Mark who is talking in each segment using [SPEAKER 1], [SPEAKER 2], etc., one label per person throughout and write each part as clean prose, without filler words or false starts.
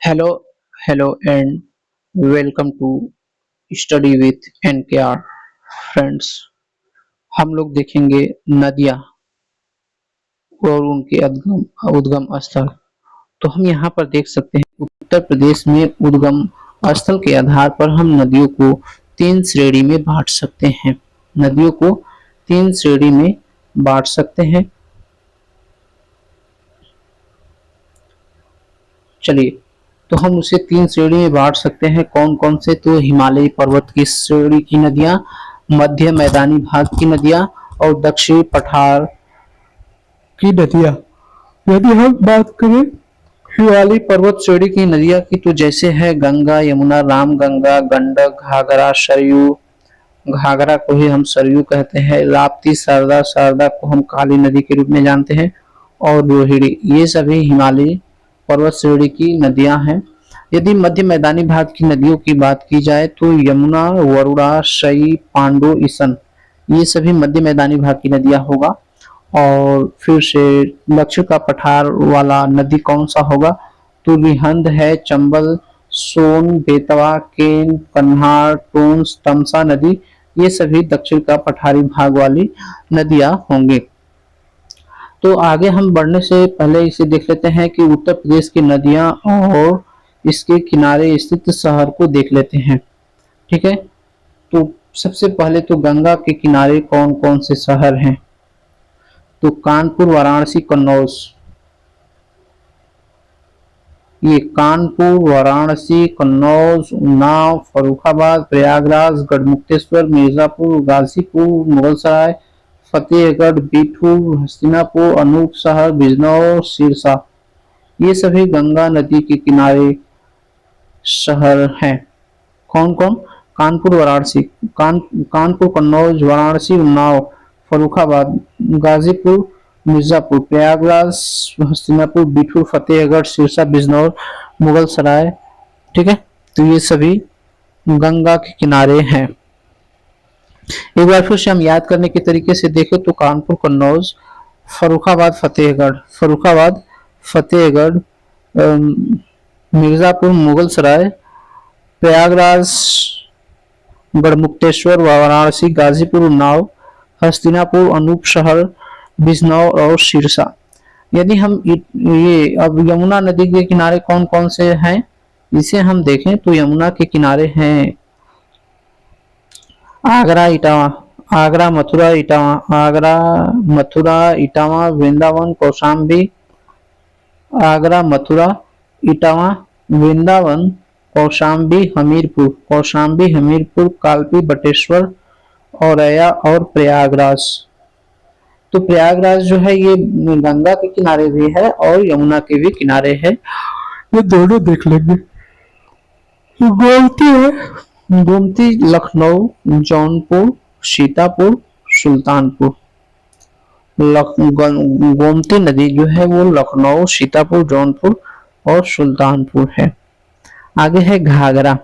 [SPEAKER 1] Hello hello and welcome to study with NKR friends. हम लोग देखेंगे नदियाँ और उनके उद्गम उद्गम स्थल। तो हम यहाँ पर देख सकते हैं उत्तर प्रदेश में उद्गम स्थल के आधार पर हम नदियों को तीन श्रेणी में बांट सकते हैं। नदियों को तीन श्रेणी में बांट सकते हैं। चलिए, तो हम उसे तीन श्रेणी में बांट सकते हैं। कौन कौन से? तो हिमालयी पर्वत की श्रेणी की नदियां, मध्य मैदानी भाग की नदियां और दक्षिणी पठार की नदियां। यदि हम बात करें हिमालयी पर्वत श्रेणी की नदियां की, तो जैसे है गंगा, यमुना, रामगंगा, गंडक, घाघरा, सरयू। घाघरा को ही हम सरयू कहते हैं। राप्ती, शारदा, शारदा को हम काली नदी के रूप में जानते हैं, और रोहिणी। ये सभी हिमालयी पर्वत श्रेणी की नदियां हैं। यदि मध्य मैदानी भाग की नदियों की बात की जाए तो यमुना, वरुणा, शई, पांडु, इसन, ये सभी मध्य मैदानी भाग की नदियां होगा। और फिर से दक्षिण का पठार वाला नदी कौन सा होगा? तो रिहंद है, चंबल, सोन, बेतवा, केन, कन्हार, टोंस, तमसा नदी, ये सभी दक्षिण का पठारी भाग वाली नदियां होंगी। तो आगे हम बढ़ने से पहले इसे देख लेते हैं कि उत्तर प्रदेश की नदियां और इसके किनारे स्थित शहर को देख लेते हैं। ठीक है, तो सबसे पहले तो गंगा के किनारे कौन कौन से शहर हैं? तो कानपुर, वाराणसी, कन्नौज। ये कानपुर, वाराणसी, कन्नौज, उन्नाव, फर्रुखाबाद, प्रयागराज, गढ़मुक्तेश्वर, मिर्जापुर, गाजीपुर, मुगलसराय, फतेहगढ़, बिठूर, हस्तिनापुर, अनूपशहर, बिजनौर, सिरसा, ये सभी गंगा नदी के किनारे शहर हैं। कौन कौन? कानपुर, वाराणसी, कानपुर, कन्नौज, वाराणसी, उन्नाव, फर्रुखाबाद, गाजीपुर, मिर्जापुर, प्रयागराज, हस्तिनापुर, बिठूर, फतेहगढ़, सिरसा, बिजनौर, मुगल सराय। ठीक है, तो ये सभी गंगा के किनारे हैं। एक बार फिर से हम याद करने के तरीके से देखें तो कानपुर, कन्नौज, फर्रुखाबाद, फतेहगढ़, फर्रुखाबाद, फतेहगढ़, मिर्जापुर, मुगल सराय, प्रयागराज, गढ़मुक्तेश्वर, वाराणसी, गाजीपुर, उन्नाव, हस्तिनापुर, अनूपशहर, बिजनौर और सिरसा। यदि हम ये अब यमुना नदी के किनारे कौन कौन से हैं इसे हम देखें तो यमुना के किनारे हैं आगरा, इटावा, आगरा, मथुरा, इटावा, आगरा, मथुरा, इटावा, वृंदावन, कौशाम्बी, आगरा, मथुरा, इटावा, वृंदावन, कौशाम्बी, हमीरपुर, कौशाम्बी, हमीरपुर, कालपी, बटेश्वर, औरैया और प्रयागराज। तो प्रयागराज जो है ये गंगा के किनारे भी है और यमुना के भी किनारे है, ये दोनों देख लेंगे। गोमती है, गोमती लखनऊ, जौनपुर, सीतापुर, सुल्तानपुर। गोमती नदी जो है वो लखनऊ, सीतापुर, जौनपुर और सुल्तानपुर है। आगे है घाघरा,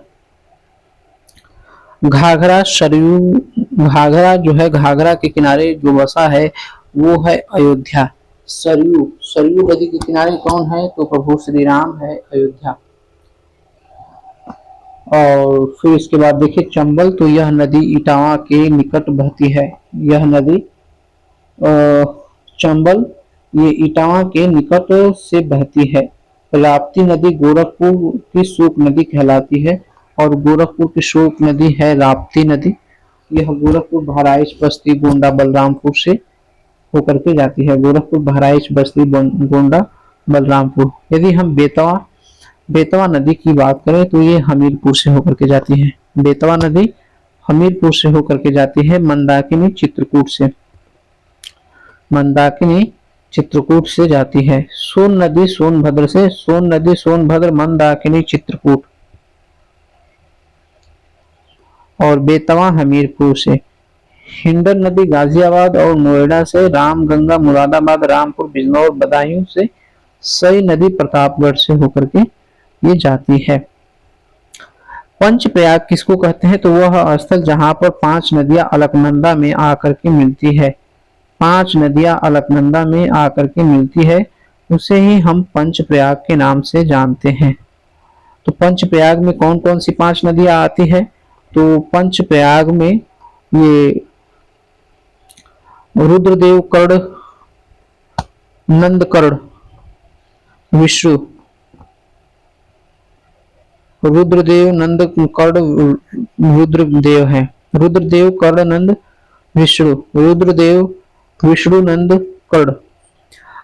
[SPEAKER 1] घाघरा सरयू। घाघरा जो है, घाघरा के किनारे जो बसा है वो है अयोध्या। सरयू, सरयू नदी के किनारे कौन है? तो प्रभु श्री राम है, अयोध्या। और फिर इसके बाद देखिए चंबल, तो यह नदी इटावा के निकट बहती है। यह नदी चंबल ये इटावा के निकट से बहती है। राप्ती नदी गोरखपुर की शोक नदी कहलाती है और गोरखपुर की शोक नदी है राप्ती नदी। यह गोरखपुर, बहराइच, बस्ती, गोंडा, बलरामपुर से होकर के जाती है। गोरखपुर, बहराइच, बस्ती, गोंडा, बलरामपुर। यदि हम बेतवा बेतवा नदी की बात करें तो ये हमीरपुर से होकर के जाती है। बेतवा नदी हमीरपुर से होकर के जाती है। मंदाकिनी चित्रकूट से, मंदाकिनी चित्रकूट से जाती है। सोन नदी सोनभद्र से, सोन नदी सोनभद्र, मंदाकिनी चित्रकूट। और बेतवा हमीरपुर से। हिंडन नदी गाजियाबाद और नोएडा से। रामगंगा मुरादाबाद, रामपुर, बिजनौर, बदायूं से। सई नदी प्रतापगढ़ से होकर के ये जाती है। पंचप्रयाग किसको कहते हैं? तो वह स्थल जहां पर 5 नदियां अलकनंदा में आकर के मिलती है। 5 नदियां अलकनंदा में आकर के मिलती है, उसे ही हम पंचप्रयाग के नाम से जानते हैं। तो पंचप्रयाग में कौन कौन सी 5 नदियां आती है? तो पंचप्रयाग में ये रुद्रदेव, कर्ण, नंदकर्ण, विष्णु, रुद्रदेव, नंद, कर्ण, रुद्रदेव है। रुद्रदेव, कर्ण, नंद, विष्णु, रुद्रदेव, विष्णु, नंद, कर्ण।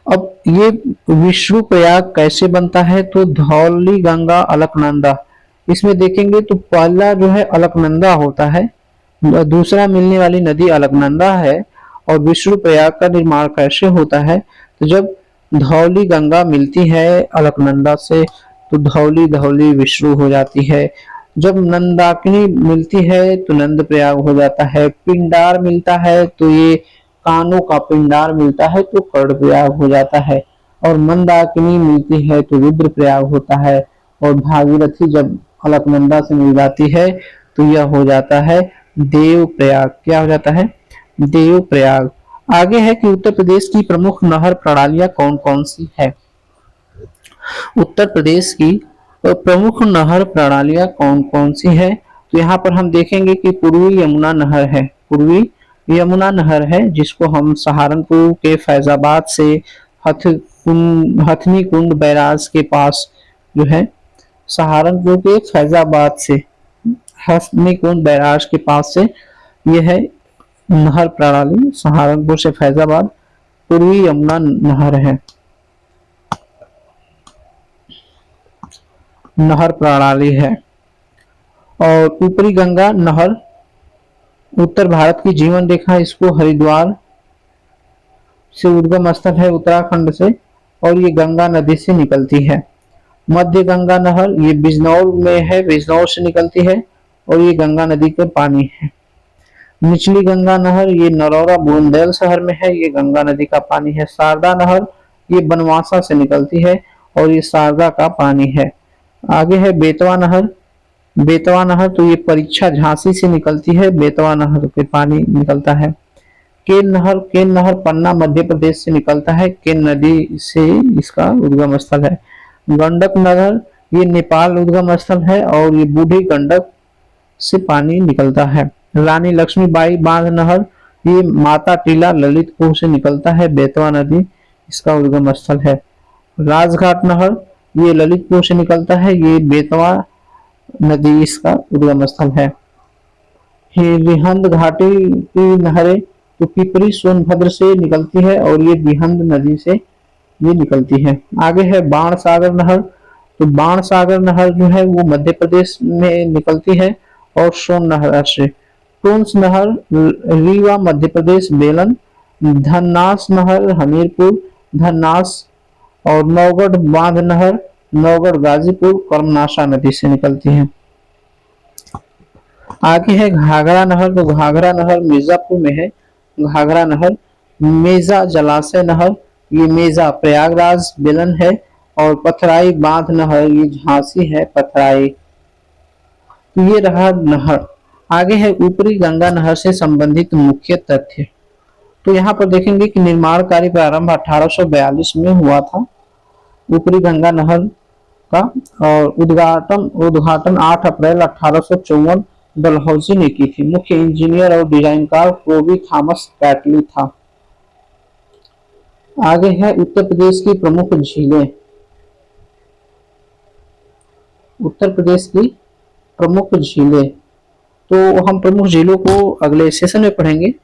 [SPEAKER 1] अब ये विष्णु प्रयाग कैसे बनता है? तो धौली गंगा अलकनंदा, इसमें देखेंगे तो पहला जो है अलकनंदा होता है, दूसरा मिलने वाली नदी अलकनंदा है। और विष्णु प्रयाग का निर्माण कैसे होता है? तो जब धौली गंगा मिलती है अलकनंदा से तो धौली धौली विष्णु हो जाती है। जब नंदाकिनी मिलती है तो नंद प्रयाग हो जाता है। पिंडार मिलता है तो ये कानों का पिंडार मिलता है तो कर्ण प्रयाग हो जाता है। और मंदाकिनी मिलती है तो रुद्र प्रयाग होता है। और भागीरथी जब अलकनंदा से मिल जाती है तो यह हो जाता है देव प्रयाग। क्या हो जाता है? देव प्रयाग। आगे है कि उत्तर प्रदेश की प्रमुख नहर प्रणालियां कौन कौन सी है? उत्तर प्रदेश की प्रमुख नहर प्रणालियां कौन कौन सी है? तो यहाँ पर हम देखेंगे कि पूर्वी यमुना नहर है। पूर्वी यमुना नहर है जिसको हम सहारनपुर के फैजाबाद से हथनी कुंड बैराज के पास जो है, सहारनपुर के फैजाबाद से हथनी कुंड बैराज के पास से यह है नहर प्रणाली। सहारनपुर से फैजाबाद पूर्वी यमुना नहर है, नहर प्रणाली है। और ऊपरी गंगा नहर उत्तर भारत की जीवन रेखा, इसको हरिद्वार से उद्गम स्थल है उत्तराखंड से, और ये गंगा नदी से निकलती है। मध्य गंगा नहर ये बिजनौर में है, बिजनौर से निकलती है और ये गंगा नदी के पानी है। निचली गंगा नहर ये नरौरा बुंदेल शहर में है, ये गंगा नदी का पानी है। शारदा नहर ये बनवासा से निकलती है और ये शारदा का पानी है। आगे है बेतवा नहर। बेतवा नहर तो ये परीक्षा झांसी से निकलती है, बेतवा नहर के पानी निकलता है। केन नहर, केन नहर पन्ना मध्य प्रदेश से निकलता है, केन नदी से इसका उद्गम स्थल है। गंडक नहर ये नेपाल उद्गम स्थल है और ये बूढ़ी गंडक से पानी निकलता है। रानी लक्ष्मीबाई बांध नहर ये माता टीला ललितपुर से निकलता है, बेतवा नदी इसका उद्गम स्थल है। राजघाट नहर ये ललितपुर से निकलता है, ये बेतवा नदी इसका उद्गम स्थल है। रिहंद घाटी की नहरें तो पिपरी सोनभद्र से निकलती है और ये रिहंद नदी से ये निकलती है। आगे है बाण सागर नहर। तो बाण सागर नहर जो है वो मध्य प्रदेश में निकलती है और सोन नहर से। टूंस नहर रीवा मध्य प्रदेश बेलन। धन्नास नहर हमीरपुर धन्नास। और नौगढ़ बांध नहर नौगढ़ गाजीपुर कर्मनाशा नदी से निकलती है। आगे है घाघरा नहर। तो घाघरा नहर मिर्जापुर में है। घाघरा नहर। मेजा जलाशय नहर ये मेजा प्रयागराज बेलन है। और पथराई बांध नहर ये झांसी है पथराई। तो ये रहा नहर। आगे है ऊपरी गंगा नहर से संबंधित मुख्य तथ्य। तो यहाँ पर देखेंगे कि निर्माण कार्य प्रारंभ 1842 में हुआ था ऊपरी गंगा नहर का, और उद्घाटन 8 अप्रैल 1854 डलहौजी ने की थी। मुख्य इंजीनियर और डिजाइनकार टोबी थॉमस कैटली था। आगे है उत्तर प्रदेश की प्रमुख झीलें। उत्तर प्रदेश की प्रमुख झीलें, तो हम प्रमुख झीलों को अगले सेशन में पढ़ेंगे।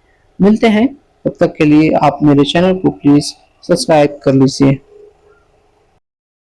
[SPEAKER 1] मिलते हैं, तब तक के लिए आप मेरे चैनल को प्लीज सब्सक्राइब कर लीजिए।